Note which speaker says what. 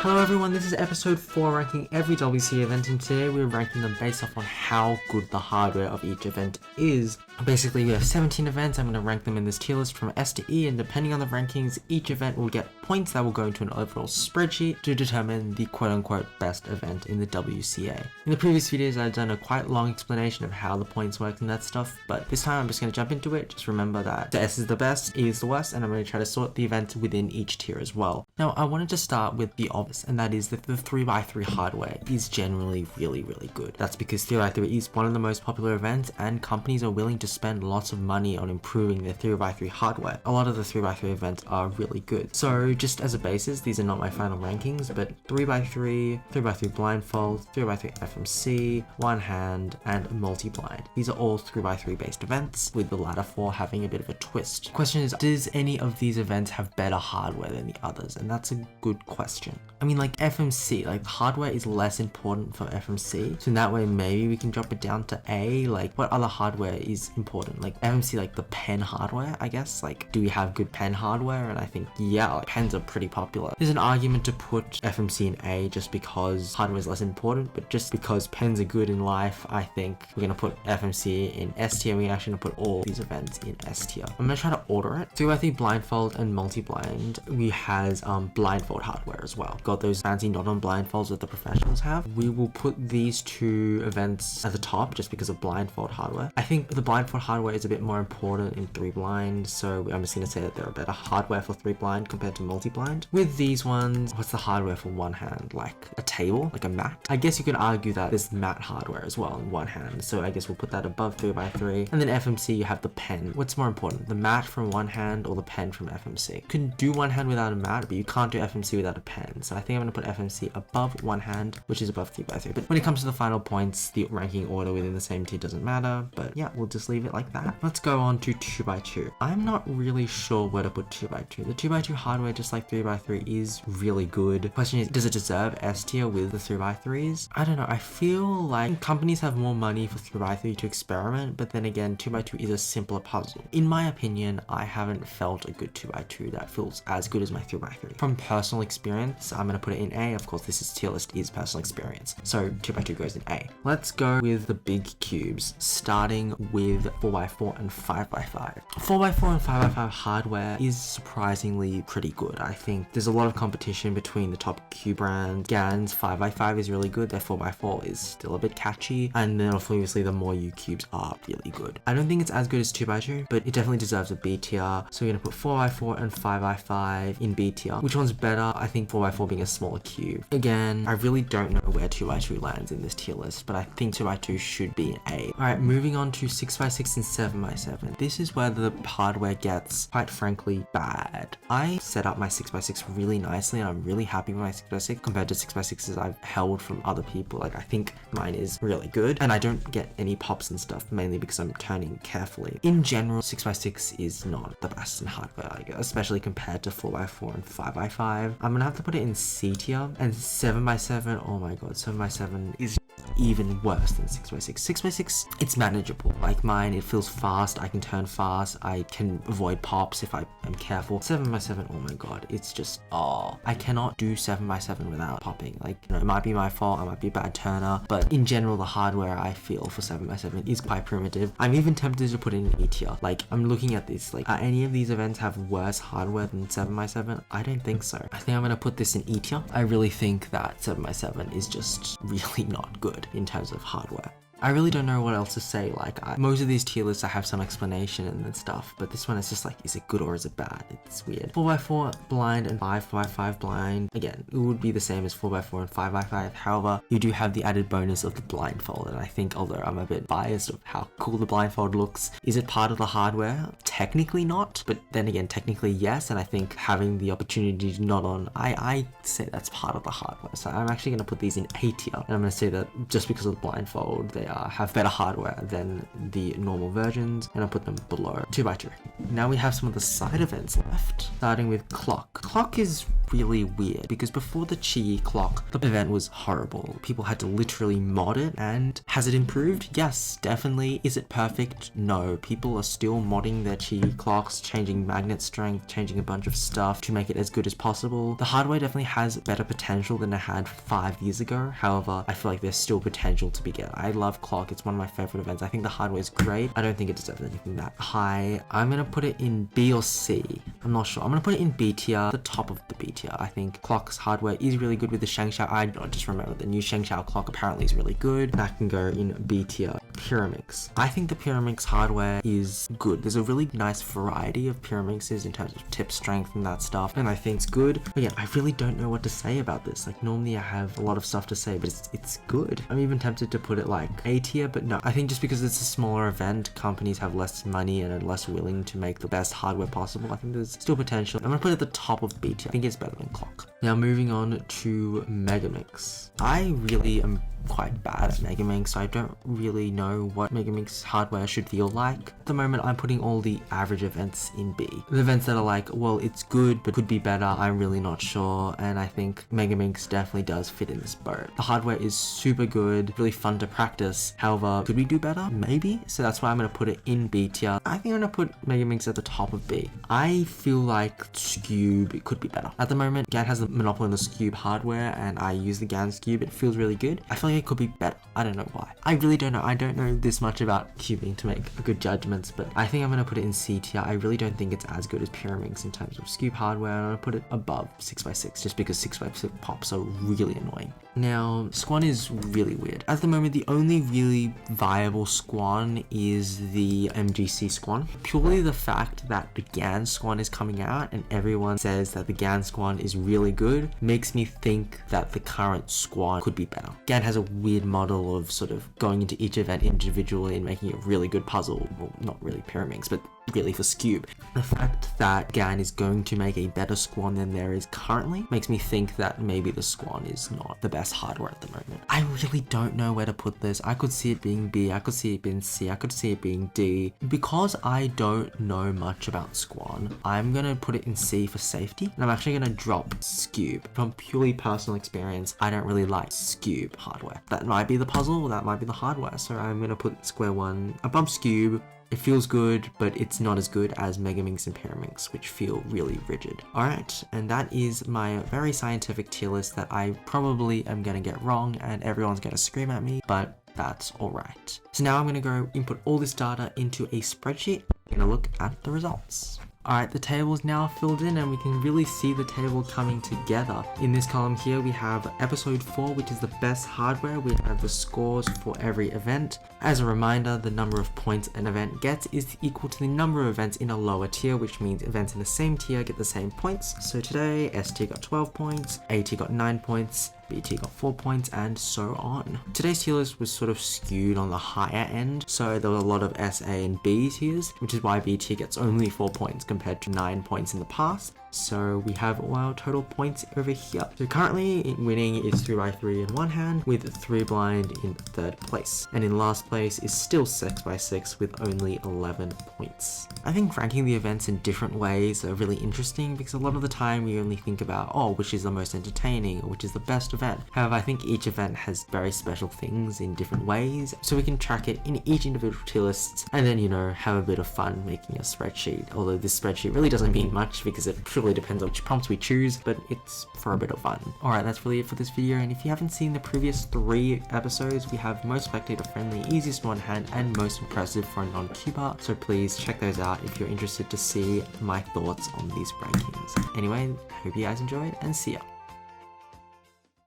Speaker 1: Hello everyone, this is episode 4 ranking every WC event, and today we're ranking them based off on how good the hardware of each event is. Basically, we have 17 events. I'm going to rank them in this tier list from S to E, and depending on the rankings, each event will get points that will go into an overall spreadsheet to determine the quote-unquote best event in the WCA. In the previous videos, I've done a quite long explanation of how the points work and that stuff, but this time I'm just going to jump into it. Just remember that the S is the best, E is the worst, and I'm going to try to sort the events within each tier as well. Now, I wanted to start with the obvious, and that is that the 3x3 hardware is generally really good. That's because 3x3 is one of the most popular events, and companies are willing to spend lots of money on improving their 3x3 hardware. A lot of the 3x3 events are really good. So just as a basis, these are not my final rankings, but 3x3, 3x3 blindfold, 3x3 FMC, one hand, and multi-blind. These are all 3x3 based events, with the latter 4 having a bit of a twist. The question is, does any of these events have better hardware than the others? And that's a good question. I mean, like FMC, like hardware is less important for FMC, so in that way maybe we can drop it down to A. Like, what other hardware is important? Like FMC, like the pen hardware, I guess. Like, do we have good pen hardware? And I think, yeah, like pens are pretty popular. There's an argument to put FMC in A just because hardware is less important, but just because pens are good in life, I think we're gonna put FMC in S tier. We're actually gonna put all these events in S tier. I'm gonna try to order it. So I think blindfold and multi-blind, we has blindfold hardware as well. Got those fancy not-on blindfolds that the professionals have. We will put these two events at the top just because of blindfold hardware. I think the blindfold hardware is a bit more important in 3 blind, so I'm just gonna say that there are better hardware for 3 blind compared to multi-blind. With these ones, what's the hardware for one hand? Like a table, like a mat? I guess you can argue that there's mat hardware as well in one hand, so I guess we'll put that above 3x3. And then FMC, you have the pen. What's more important, the mat from one hand or the pen from FMC? You can do one hand without a mat, but you can't do FMC without a pen, so I think I'm gonna put FMC above one hand, which is above 3x3. But when it comes to the final points, the ranking order within the same tier doesn't matter, but yeah, we'll just leave it like that. Let's go on to 2x2. I'm not really sure where to put 2x2. The 2x2 hardware, just like 3x3, is really good. Question is, does it deserve S tier with the 3x3s? I don't know. I feel like companies have more money for 3x3 to experiment, but then again, 2x2 is a simpler puzzle. In my opinion, I haven't felt a good 2x2 that feels as good as my 3x3. From personal experience, I'm gonna put it in A. Of course, this is tier list is personal experience, so 2x2 goes in A. Let's go with the big cubes, starting with 4x4 and 5x5. 4x4 and 5x5 hardware is surprisingly pretty good. I think there's a lot of competition between the top cube brands. GAN's 5x5 is really good, their 4x4 is still a bit catchy, and then obviously the more U cubes are really good. I don't think it's as good as 2x2, but it definitely deserves a B tier, so we're gonna put 4x4 and 5x5 in B tier. Which one's better? I think 4x4 being a smaller cube. Again, I really don't know where 2x2 lands in this tier list, but I think 2x2 should be an A. Alright, moving on to 6x6 and 7x7. This is where the hardware gets, quite frankly, bad. I set up my 6x6 really nicely, and I'm really happy with my 6x6 compared to 6x6s I've held from other people. Like, I think mine is really good, and I don't get any pops and stuff, mainly because I'm turning carefully. In general, 6x6 is not the best in hardware, I guess, especially compared to 4x4 and 5x5. I'm gonna have to put it in C tier, and 7x7, oh my god, 7x7 is even worse than 6x6. 6x6, it's manageable. Like mine, it feels fast, I can turn fast, I can avoid pops if I am careful. 7x7, oh my god, it's just, oh, I cannot do 7x7 without popping. Like, you know, it might be my fault, I might be a bad turner, but in general, the hardware I feel for 7x7 is quite primitive. I'm even tempted to put it in E tier. Like, I'm looking at this, like, are any of these events have worse hardware than 7x7? I don't think so. I think I'm gonna put this in E tier. I really think that 7x7 is just really not good in terms of hardware. I really don't know what else to say. Like, most of these tier lists I have some explanation and stuff, but this one is just like, is it good or is it bad? It's weird. 4x4 blind and 5x5 blind, again, it would be the same as 4x4 and 5x5. However, you do have the added bonus of the blindfold, and I think, although I'm a bit biased of how cool the blindfold looks, is it part of the hardware? Technically not, but then again, technically yes, and I think having the opportunity to nod on, I say that's part of the hardware. So I'm actually going to put these in A tier, and I'm going to say that just because of the blindfold, they have better hardware than the normal versions, and I'll put them below 2x2. Now we have some of the side events left, starting with clock. Clock is really weird because before the Qi clock, the event was horrible. People had to literally mod it, and has it improved? Yes, definitely. Is it perfect? No. People are still modding their Qi clocks, changing magnet strength, changing a bunch of stuff to make it as good as possible. The hardware definitely has better potential than it had 5 years ago. However, I feel like there's still potential to be get. I love clock. It's one of my favorite events. I think the hardware is great. I don't think it deserves anything that high. I'm gonna put it in B or C. I'm not sure. I'm gonna put it in B tier, the top of the B tier. I think clock's hardware is really good with the Shengshao. I just remember the new Shengshao clock apparently is really good. That can go in B tier. Pyramix. I think the Pyramix hardware is good. There's a really nice variety of Pyramixes in terms of tip strength and that stuff, and I think it's good. But yeah, I really don't know what to say about this. Like, normally I have a lot of stuff to say, but it's good. I'm even tempted to put it like A tier, but no. I think just because it's a smaller event, companies have less money and are less willing to make the best hardware possible. I think there's still potential. I'm gonna put it at the top of B tier. I think it's better than clock. Now moving on to Megamix. I really am quite bad at Megamix, so I don't really know what Megamix hardware should feel like. At the moment, I'm putting all the average events in B. The events that are like, well, it's good, but could be better, I'm really not sure, and I think Megamix definitely does fit in this boat. The hardware is super good, really fun to practice. However, could we do better? Maybe. So that's why I'm going to put it in B tier. I think I'm going to put Megamix at the top of B. I feel like Scube could be better. At the moment, GAN has the monopoly on the Scube hardware, and I use the GAN Scube. It feels really good. I feel like it could be better. I don't know why. I really don't know. I don't know this much about cubing to make good judgments, but I think I'm going to put it in C tier. I really don't think it's as good as Pyramix in terms of Scube hardware. I'm going to put it above 6x6 just because 6x6 pops are really annoying. Now, Squan is really weird. At the moment, the only really viable Squan is the MGC Squan. Purely the fact that the GAN Squan is coming out and everyone says that the GAN Squan is really good makes me think that the current Squan could be better. GAN has a weird model of sort of going into each event individually and making a really good puzzle. Well, not really Pyramix, but really for Scube. The fact that GAN is going to make a better Squan than there is currently makes me think that maybe the Squan is not the best hardware at the moment. I really don't know where to put this. I could see it being B, I could see it being C, I could see it being D. Because I don't know much about Squan, I'm gonna put it in C for safety, and I'm actually gonna drop Scube. From purely personal experience, I don't really like Scube hardware. That might be the puzzle, that might be the hardware, so I'm gonna put Square One above Scube. It feels good, but it's not as good as Megamix and Pyramix, which feel really rigid. Alright, and that is my very scientific tier list that I probably am gonna get wrong and everyone's gonna scream at me, but that's alright. So now I'm gonna go input all this data into a spreadsheet and look at the results. Alright, the table is now filled in and we can really see the table coming together. In this column here we have episode 4, which is the best hardware. We have the scores for every event. As a reminder, the number of points an event gets is equal to the number of events in a lower tier, which means events in the same tier get the same points. So today, S tier got 12 points, A tier got 9 points, B tier got 4 points, and so on. Today's tier list was sort of skewed on the higher end, so there was a lot of S, A, and B tiers, which is why B tier gets only 4 points compared to 9 points in the past. So we have all our total points over here. So currently winning is 3x3 in one hand with 3 blind in third place. And in last place is still 6x6 with only 11 points. I think ranking the events in different ways are really interesting because a lot of the time we only think about, oh, which is the most entertaining or which is the best event. However, I think each event has very special things in different ways. So we can track it in each individual tier lists and then, you know, have a bit of fun making a spreadsheet. Although this spreadsheet really doesn't mean much because it purely depends on which prompts we choose, but it's for a bit of fun. Alright, that's really it for this video, and if you haven't seen the previous 3 episodes, we have most spectator friendly, easiest one hand, and most impressive for a non-cuber, so please check those out if you're interested to see my thoughts on these rankings. Anyway, hope you guys enjoyed, and see ya.